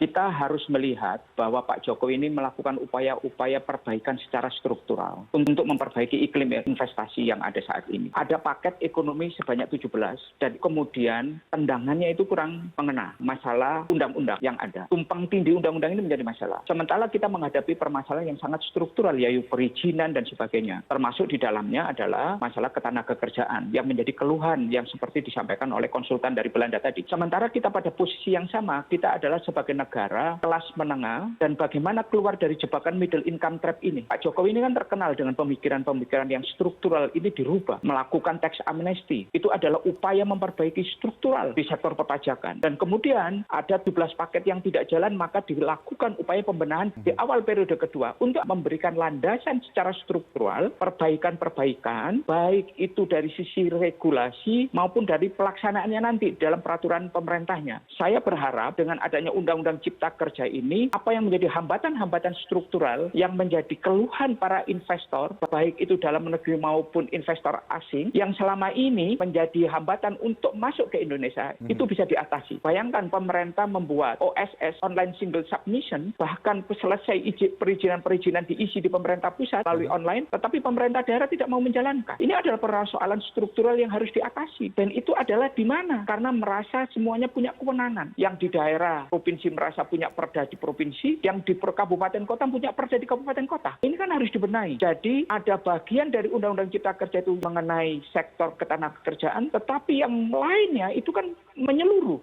Kita harus melihat bahwa Pak Jokowi ini melakukan upaya-upaya perbaikan secara struktural untuk memperbaiki iklim investasi yang ada saat ini. Ada paket ekonomi sebanyak 17 dan kemudian tendangannya itu kurang mengena masalah undang-undang yang ada. Tumpang tindih undang-undang ini menjadi masalah. Sementara kita menghadapi permasalahan yang sangat struktural yaitu perizinan dan sebagainya. Termasuk di dalamnya adalah masalah ketenagakerjaan yang menjadi keluhan yang seperti disampaikan oleh konsultan dari Belanda tadi. Sementara kita pada posisi yang sama, kita adalah sebagai negara kelas menengah dan bagaimana keluar dari jebakan middle income trap ini. Pak Jokowi ini kan terkenal dengan pemikiran-pemikiran yang struktural ini dirubah, melakukan tax amnesty. Itu adalah upaya memperbaiki struktural di sektor perpajakan. Dan kemudian ada 12 paket yang tidak jalan, maka dilakukan upaya pembenahan di awal periode kedua untuk memberikan landasan secara struktural, perbaikan-perbaikan, baik itu dari sisi regulasi maupun dari pelaksanaannya nanti dalam peraturan pemerintahnya. Saya berharap dengan adanya Undang-Undang Cipta Kerja ini, apa yang menjadi hambatan-hambatan struktural yang menjadi keluhan para investor, baik itu dalam negeri maupun investor asing, yang selama ini menjadi hambatan untuk masuk ke Indonesia, itu bisa diatasi. Bayangkan pemerintah membuat OSS, Online Single Submission, bahkan selesai perizinan-perizinan diisi di pemerintah pusat melalui online, tetapi pemerintah daerah tidak mau menjalankan. Ini adalah persoalan struktural yang harus diatasi. Dan itu adalah di mana? Karena merasa semuanya punya kewenangan. Yang di daerah, provinsi merasa punya perda di provinsi, yang di kabupaten kota punya perda di kabupaten kota. Ini kan harus dibenahi. Jadi ada bagian dari Undang-Undang Cipta Kerja itu mengenai sektor ketenagakerjaan, tetapi yang lainnya itu kan menyeluruh.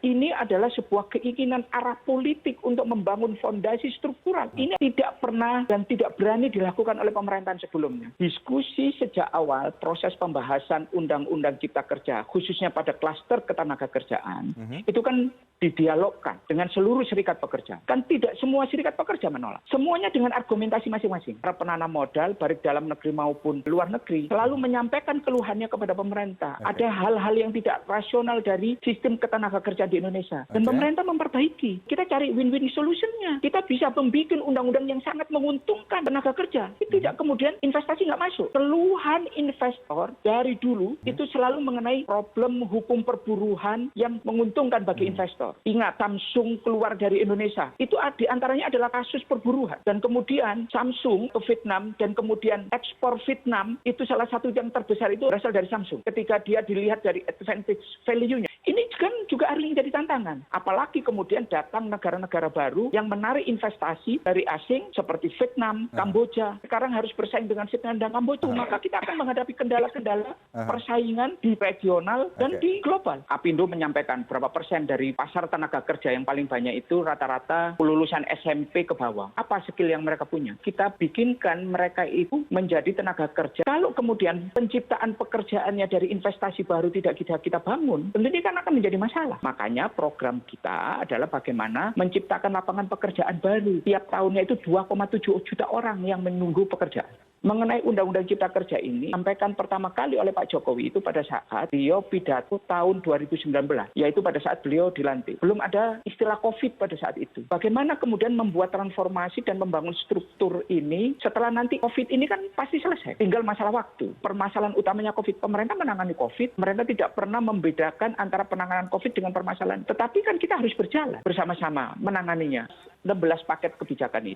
Ini adalah sebuah keinginan arah politik untuk membangun fondasi struktural. Ini tidak pernah dan tidak berani dilakukan oleh pemerintahan sebelumnya. Diskusi sejak awal proses pembahasan Undang-Undang Cipta Kerja, khususnya pada klaster ketenagakerjaan, itu kan didialogkan dengan seluruh serikat pekerja. Kan tidak semua serikat pekerja menolak. Semuanya dengan argumentasi masing-masing. Para penanam modal, baik dalam negeri maupun luar negeri, selalu menyampaikan keluhannya kepada pemerintah. Ada hal-hal yang tidak rasional dari sistem ketenagakerjaan di Indonesia. Dan pemerintah memperbaiki. Kita cari win-win solution-nya. Kita bisa membuat undang-undang yang sangat menguntungkan tenaga kerja. Tidak kemudian investasi nggak masuk. Keluhan investor dari dulu itu selalu mengenai problem hukum perburuhan yang menguntungkan bagi investor. Ingat, Samsung keluar dari Indonesia. Itu diantaranya adalah kasus perburuhan. Dan kemudian Samsung ke Vietnam dan kemudian ekspor Vietnam itu salah satu yang terbesar itu berasal dari Samsung. Ketika dia dilihat dari advantage value-nya. Ini kan juga harus menjadi tantangan. Apalagi kemudian datang negara-negara baru yang menarik investasi dari asing seperti Vietnam, Kamboja. Sekarang harus bersaing dengan Vietnam dan Kamboja. Maka kita akan menghadapi kendala-kendala persaingan di regional dan di global. Apindo menyampaikan berapa persen dari pasar tenaga kerja yang paling banyak itu rata-rata lulusan SMP ke bawah. Apa skill yang mereka punya? Kita bikinkan mereka itu menjadi tenaga kerja. Kalau kemudian penciptaan pekerjaannya dari investasi baru tidak kita bangun, tentunya kan akan menjadi masalah. Makanya program kita adalah bagaimana menciptakan lapangan pekerjaan baru. Tiap tahunnya itu 2,7 juta orang yang menunggu pekerjaan. Mengenai Undang-Undang Cipta Kerja ini, sampaikan pertama kali oleh Pak Jokowi itu pada saat beliau pidato tahun 2019, yaitu pada saat beliau dilantik. Belum ada istilah COVID pada saat itu. Bagaimana kemudian membuat transformasi dan membangun struktur ini setelah nanti COVID ini kan pasti selesai. Tinggal masalah waktu. Permasalahan utamanya COVID. Pemerintah menangani COVID, pemerintah tidak pernah membedakan antara penanganan COVID dengan permasalahan. Tetapi kan kita harus berjalan bersama-sama menanganinya. 16 paket kebijakan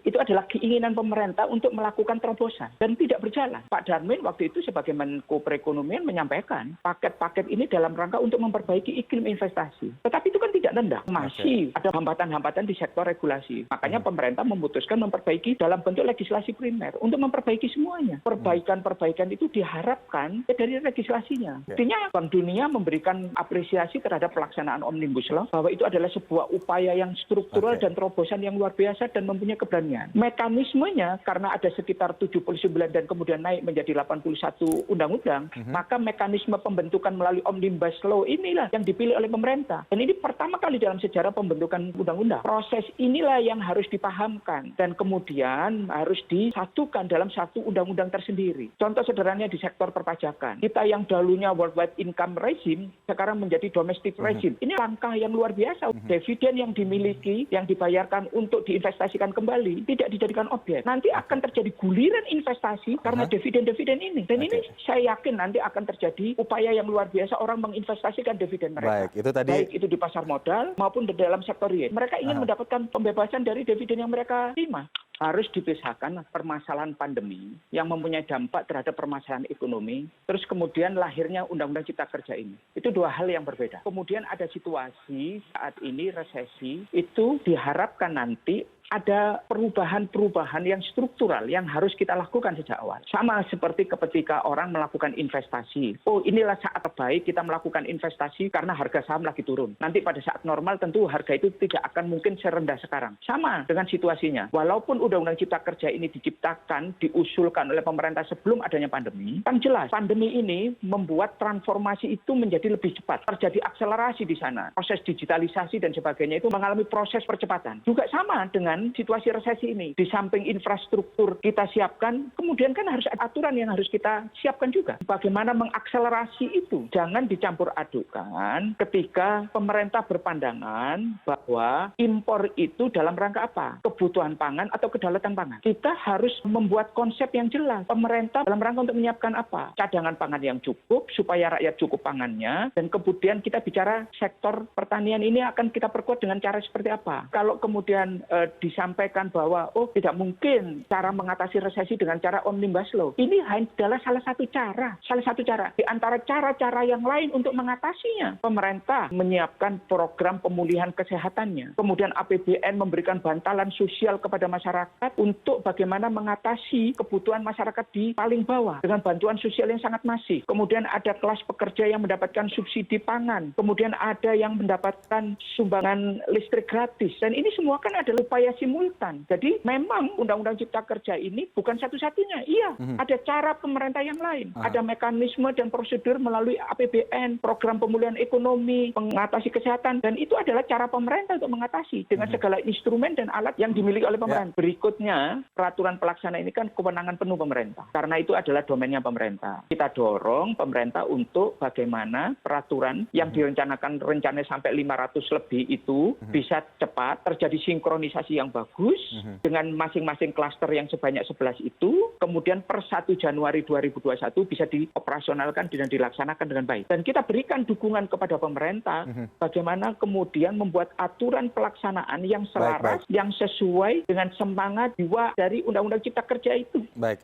itu adalah keinginan pemerintah untuk melakukan terobosan dan tidak berjalan. Pak Darmin waktu itu sebagai Menko Perekonomian menyampaikan paket-paket ini dalam rangka untuk memperbaiki iklim investasi. Tetapi itu kan tidak nendang. Masih ada hambatan-hambatan di sektor regulasi. Makanya pemerintah memutuskan memperbaiki dalam bentuk legislasi primer untuk memperbaiki semuanya. Perbaikan-perbaikan itu diharapkan dari legislasinya. Artinya Bank Dunia memberikan apresiasi terhadap pelaksanaan Omnibus Law bahwa itu adalah sebuah upaya yang struktural dan terobosan yang luar biasa dan mempunyai keberanian. Mekanismenya karena ada sekitar 79 dan kemudian naik menjadi 81 undang-undang, maka mekanisme pembentukan melalui Omnibus Law inilah yang dipilih oleh pemerintah. Dan ini pertama kali dalam sejarah pembentukan undang-undang. Proses inilah yang harus dipahamkan dan kemudian harus disatukan dalam satu undang-undang tersendiri. Contoh sederhananya di sektor perpajakan. Kita yang dahulunya worldwide income regime sekarang menjadi domestic regime. Ini langkah yang luar biasa. Dividen yang dimiliki, yang dibayar dibayarkan untuk diinvestasikan kembali, tidak dijadikan objek. Nanti akan terjadi guliran investasi karena dividen-dividen ini. Dan ini saya yakin nanti akan terjadi upaya yang luar biasa orang menginvestasikan dividen mereka. Baik itu di pasar modal maupun di dalam sektor real. Mereka ingin mendapatkan pembebasan dari dividen yang mereka terima. Harus dipisahkan permasalahan pandemi yang mempunyai dampak terhadap permasalahan ekonomi, terus kemudian lahirnya Undang-Undang Cipta Kerja ini. Itu dua hal yang berbeda. Kemudian ada situasi saat ini resesi, itu diharapkan nanti ada perubahan-perubahan yang struktural yang harus kita lakukan sejak awal. Sama seperti ketika orang melakukan investasi. Oh, inilah saat terbaik kita melakukan investasi karena harga saham lagi turun. Nanti pada saat normal tentu harga itu tidak akan mungkin serendah sekarang. Sama dengan situasinya. Walaupun Undang-Undang Cipta Kerja ini diciptakan, diusulkan oleh pemerintah sebelum adanya pandemi, kan jelas pandemi ini membuat transformasi itu menjadi lebih cepat. Terjadi akselerasi di sana. Proses digitalisasi dan sebagainya itu mengalami proses percepatan. Juga sama dengan situasi resesi ini. Di samping infrastruktur kita siapkan, kemudian kan harus ada aturan yang harus kita siapkan juga. Bagaimana mengakselerasi itu? Jangan dicampur adukan ketika pemerintah berpandangan bahwa impor itu dalam rangka apa? Kebutuhan pangan atau kedaulatan pangan. Kita harus membuat konsep yang jelas. Pemerintah dalam rangka untuk menyiapkan apa? Cadangan pangan yang cukup supaya rakyat cukup pangannya, dan kemudian kita bicara sektor pertanian ini akan kita perkuat dengan cara seperti apa? Kalau kemudian disampaikan bahwa tidak mungkin cara mengatasi resesi dengan cara omnibus law. Ini adalah salah satu cara di antara cara-cara yang lain untuk mengatasinya. Pemerintah menyiapkan program pemulihan kesehatannya. Kemudian APBN memberikan bantalan sosial kepada masyarakat untuk bagaimana mengatasi kebutuhan masyarakat di paling bawah dengan bantuan sosial yang sangat masif. Kemudian ada kelas pekerja yang mendapatkan subsidi pangan. Kemudian ada yang mendapatkan sumbangan listrik gratis. Dan ini semua kan adalah upaya simultan. Jadi memang Undang-Undang Cipta Kerja ini bukan satu-satunya. Iya, ada cara pemerintah yang lain. Ada mekanisme dan prosedur melalui APBN, program pemulihan ekonomi, mengatasi kesehatan, dan itu adalah cara pemerintah untuk mengatasi dengan segala instrumen dan alat yang dimiliki oleh pemerintah. Berikutnya, peraturan pelaksana ini kan kewenangan penuh pemerintah. Karena itu adalah domainnya pemerintah. Kita dorong pemerintah untuk bagaimana peraturan yang direncanakan rencananya sampai 500 lebih itu bisa cepat, terjadi sinkronisasi yang bagus dengan masing-masing klaster yang sebanyak 11 itu, kemudian per 1 Januari 2021 bisa dioperasionalkan dan dilaksanakan dengan baik. Dan kita berikan dukungan kepada pemerintah bagaimana kemudian membuat aturan pelaksanaan yang selaras, yang sesuai dengan semangat jiwa dari Undang-Undang Cipta Kerja itu. Baik.